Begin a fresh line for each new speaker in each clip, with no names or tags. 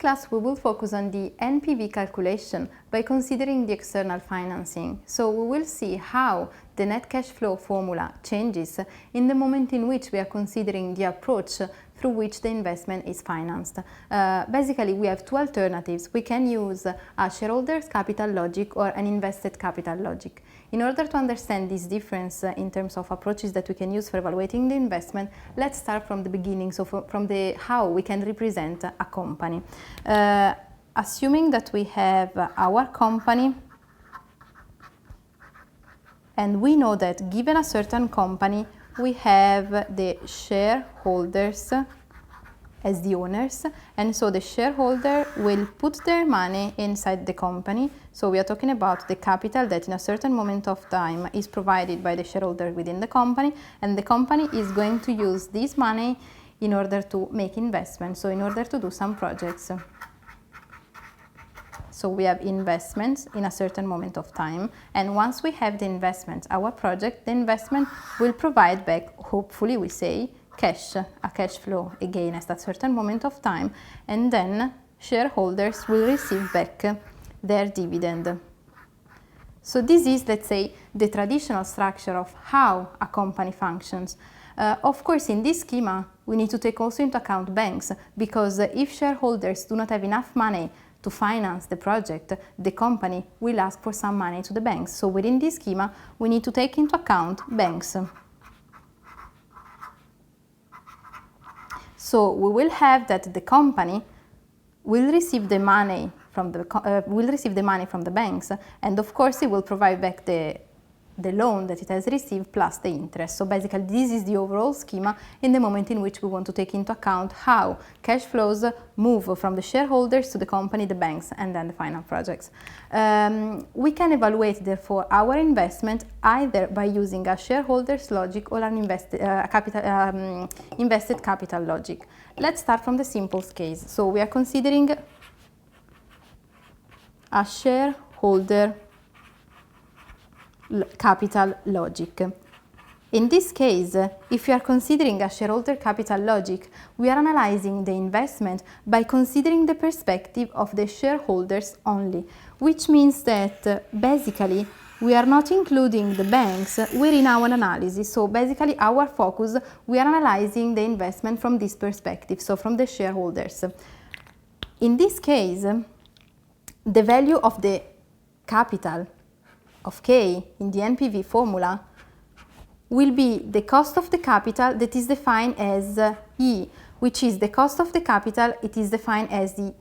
class, we will focus on the NPV calculation by considering the external financing. So we will see how the net cash flow formula changes in the moment in which we are considering the approach through which the investment is financed. Basically, we have two alternatives. We can use a shareholder's capital logic or an invested capital logic. In order to understand this difference in terms of approaches that we can use for evaluating the investment, let's start from the beginning, so from the how we can represent a company. Assuming that we have our company, and we know that given a certain company, we have the shareholders as the owners, and so the shareholder will put their money inside the company. So we are talking about the capital that in a certain moment of time is provided by the shareholder within the company, and the company is going to use this money in order to make investments, so in order to do some projects. So we have investments in a certain moment of time, and once we have the investments, our project, the investment will provide back, hopefully we say, cash, a cash flow again at a certain moment of time, and then shareholders will receive back their dividend. So this is, let's say, the traditional structure of how a company functions. Of course, in this schema, we need to take also into account banks, because if shareholders do not have enough money to finance the project, the company will ask for some money to the banks. So within this schema, we need to take into account banks. So we will have that the company will receive the money from the banks, and of course it will provide back the loan that it has received plus the interest. So basically this is the overall schema in the moment in which we want to take into account how cash flows move from the shareholders to the company, the banks, and then the final projects. We can evaluate therefore our investment either by using a shareholder's logic or an invested capital logic. Let's start from the simplest case. So we are considering a shareholder capital logic. In this case, if you are considering a shareholder capital logic, we are analyzing the investment by considering the perspective of the shareholders only, which means that basically we are not including the banks within our analysis. So basically our focus, we are analyzing the investment from this perspective, so from the shareholders. In this case, the value of the capital of K in the NPV formula will be the cost of the capital that is defined as E, which is the cost of the capital, it is defined as the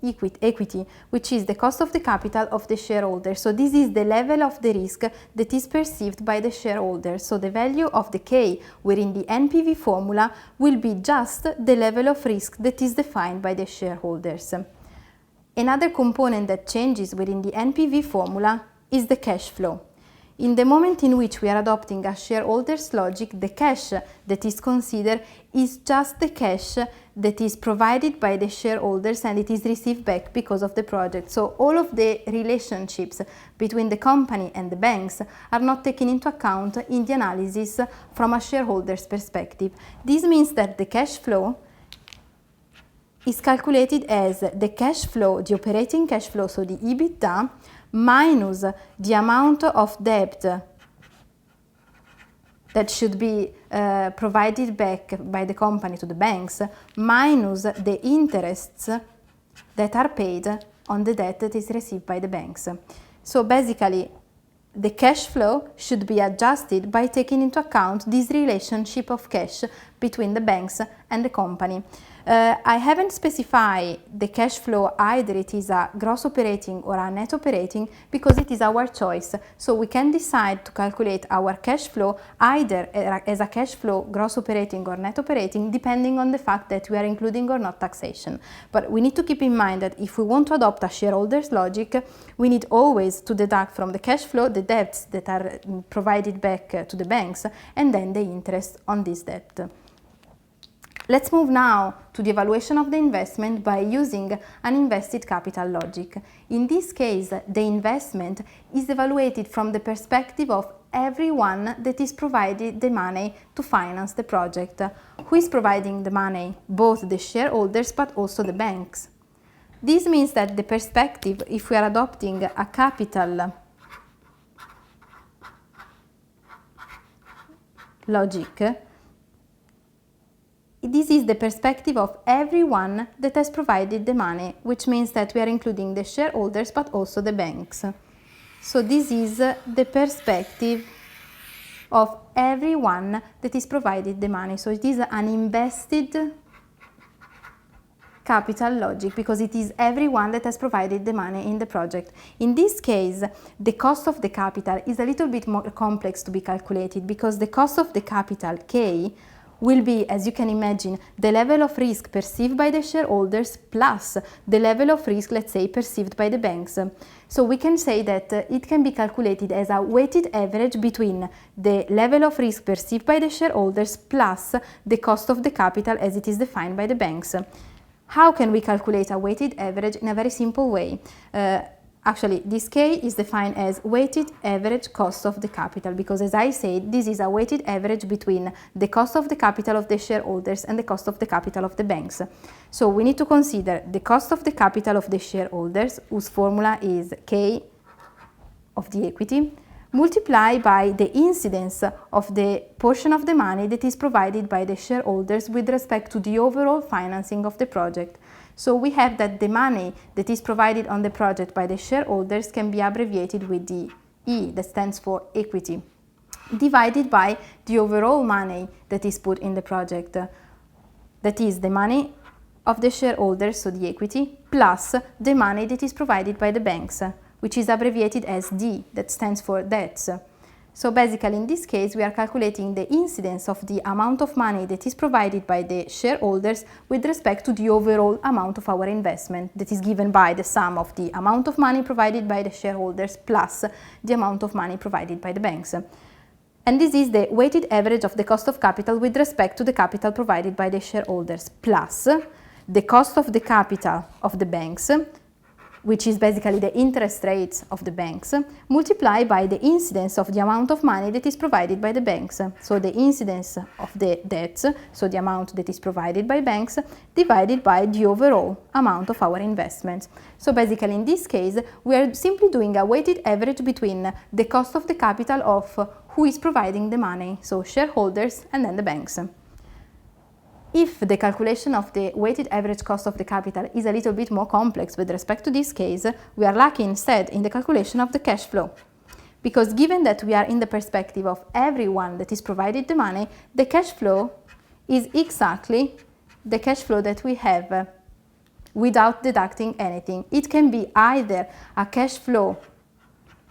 equity, which is the cost of the capital of the shareholder. So this is the level of the risk that is perceived by the shareholder. So the value of the K within the NPV formula will be just the level of risk that is defined by the shareholders. Another component that changes within the NPV formula is the cash flow. In the moment in which we are adopting a shareholder's logic, the cash that is considered is just the cash that is provided by the shareholders and it is received back because of the project. So all of the relationships between the company and the banks are not taken into account in the analysis from a shareholder's perspective. This means that the cash flow is calculated as the cash flow, the operating cash flow, so the EBITDA, minus the amount of debt that should be provided back by the company to the banks, minus the interests that are paid on the debt that is received by the banks. So basically, the cash flow should be adjusted by taking into account this relationship of cash between the banks and the company. I haven't specified the cash flow either it is a gross operating or a net operating because it is our choice. So we can decide to calculate our cash flow either as a cash flow gross operating or net operating depending on the fact that we are including or not taxation. But we need to keep in mind that if we want to adopt a shareholder's logic, we need always to deduct from the cash flow the debts that are provided back to the banks and then the interest on this debt. Let's move now to the evaluation of the investment by using an invested capital logic. In this case, the investment is evaluated from the perspective of everyone that is provided the money to finance the project. Who is providing the money? Both the shareholders but also the banks. This means that the perspective, if we are adopting a capital logic, this is the perspective of everyone that has provided the money, which means that we are including the shareholders but also the banks. So this is the perspective of everyone that is provided the money. So it is an invested capital logic because it is everyone that has provided the money in the project. In this case, the cost of the capital is a little bit more complex to be calculated because the cost of the capital, K, will be, as you can imagine, the level of risk perceived by the shareholders plus the level of risk, let's say, perceived by the banks. So we can say that it can be calculated as a weighted average between the level of risk perceived by the shareholders plus the cost of the capital as it is defined by the banks. How can we calculate a weighted average? In a very simple way. Actually, this K is defined as weighted average cost of the capital because, as I said, this is a weighted average between the cost of the capital of the shareholders and the cost of the capital of the banks. So we need to consider the cost of the capital of the shareholders, whose formula is K of the equity, multiplied by the incidence of the portion of the money that is provided by the shareholders with respect to the overall financing of the project. So we have that the money that is provided on the project by the shareholders can be abbreviated with the E, that stands for equity, divided by the overall money that is put in the project. That is the money of the shareholders, so the equity, plus the money that is provided by the banks, which is abbreviated as D, that stands for debts. So basically, in this case, we are calculating the incidence of the amount of money that is provided by the shareholders with respect to the overall amount of our investment that is given by the sum of the amount of money provided by the shareholders plus the amount of money provided by the banks. And this is the weighted average of the cost of capital with respect to the capital provided by the shareholders plus the cost of the capital of the banks, which is basically the interest rates of the banks, multiplied by the incidence of the amount of money that is provided by the banks. So the incidence of the debts, so the amount that is provided by banks, divided by the overall amount of our investments. So basically, in this case, we are simply doing a weighted average between the cost of the capital of who is providing the money, so shareholders and then the banks. If the calculation of the weighted average cost of the capital is a little bit more complex with respect to this case, we are lucky instead in the calculation of the cash flow. Because given that we are in the perspective of everyone that is provided the money, the cash flow is exactly the cash flow that we have without deducting anything. It can be either a cash flow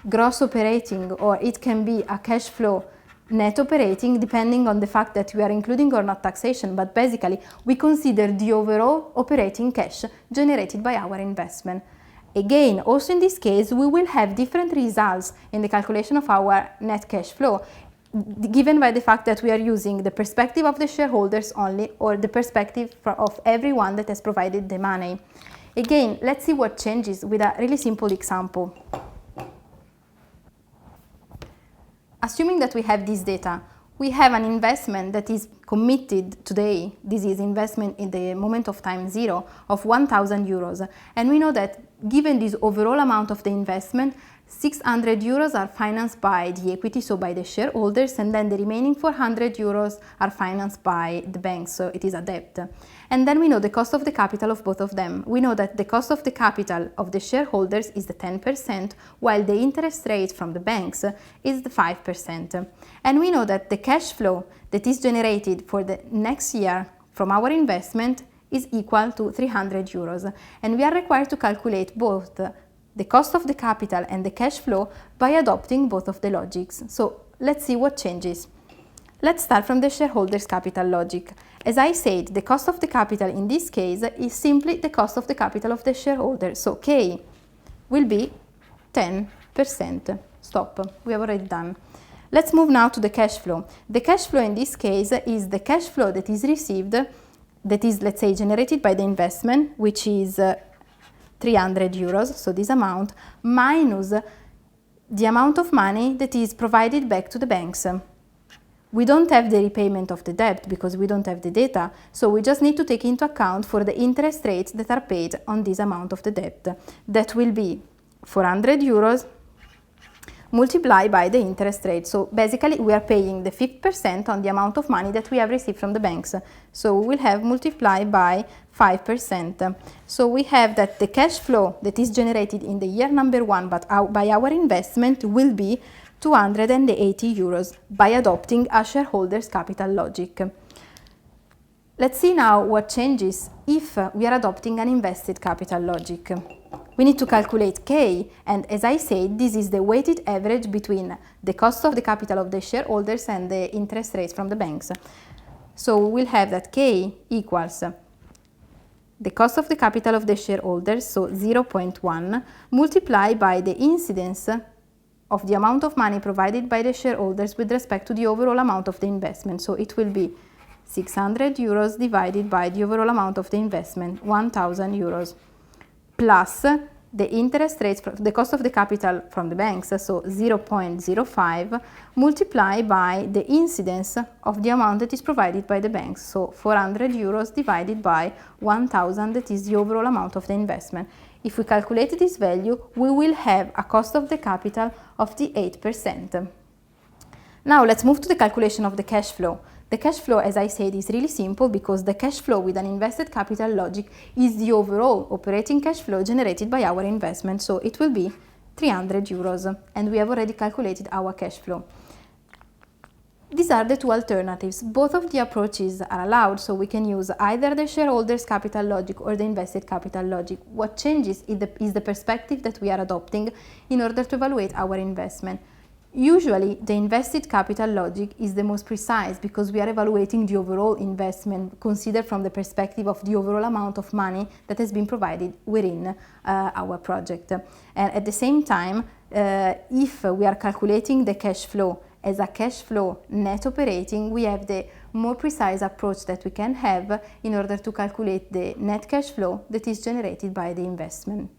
gross operating or it can be a cash flow net operating, depending on the fact that we are including or not taxation, but basically we consider the overall operating cash generated by our investment. Again, also in this case, we will have different results in the calculation of our net cash flow, given by the fact that we are using the perspective of the shareholders only or the perspective of everyone that has provided the money. Again, let's see what changes with a really simple example. Assuming that we have this data, we have an investment that is committed today, this is investment in the moment of time 0, of 1,000 euros. And we know that given this overall amount of the investment, 600 euros are financed by the equity, so by the shareholders, and then the remaining 400 euros are financed by the banks, so it is a debt. And then we know the cost of the capital of both of them. We know that the cost of the capital of the shareholders is the 10%, while the interest rate from the banks is the 5%. And we know that the cash flow that is generated for the next year from our investment is equal to 300 euros. And we are required to calculate both the cost of the capital and the cash flow by adopting both of the logics. So let's see what changes. Let's start from the shareholders' capital logic. As I said, the cost of the capital in this case is simply the cost of the capital of the shareholder. So K will be 10%. Stop, we have already done. Let's move now to the cash flow. The cash flow in this case is the cash flow that is received, that is, let's say, generated by the investment, which is 300 euros, so this amount, minus the amount of money that is provided back to the banks. We don't have the repayment of the debt because we don't have the data, so we just need to take into account for the interest rates that are paid on this amount of the debt. That will be 400 euros multiplied by the interest rate. So basically we are paying the 5% on the amount of money that we have received from the banks. So we will have multiplied by 5%. So we have that the cash flow that is generated in the year number 1 but by our investment will be 280 euros by adopting a shareholder's capital logic. Let's see now what changes if we are adopting an invested capital logic. We need to calculate K, and as I said, this is the weighted average between the cost of the capital of the shareholders and the interest rates from the banks. So we'll have that K equals the cost of the capital of the shareholders, so 0.1, multiplied by the incidence of the amount of money provided by the shareholders with respect to the overall amount of the investment. So it will be 600 euros divided by the overall amount of the investment, 1000 euros, plus the interest rates, the cost of the capital from the banks, so 0.05, multiplied by the incidence of the amount that is provided by the banks, so 400 euros divided by 1000, that is the overall amount of the investment. If we calculate this value, we will have a cost of the capital of the 8%. Now let's move to the calculation of the cash flow. The cash flow, as I said, is really simple because the cash flow with an invested capital logic is the overall operating cash flow generated by our investment. So it will be 300 euros, and we have already calculated our cash flow. These are the two alternatives. Both of the approaches are allowed, so we can use either the shareholder's capital logic or the invested capital logic. What changes is the perspective that we are adopting in order to evaluate our investment. Usually, the invested capital logic is the most precise because we are evaluating the overall investment considered from the perspective of the overall amount of money that has been provided within our project. And at the same time, if we are calculating the cash flow as a cash flow net operating, we have the more precise approach that we can have in order to calculate the net cash flow that is generated by the investment.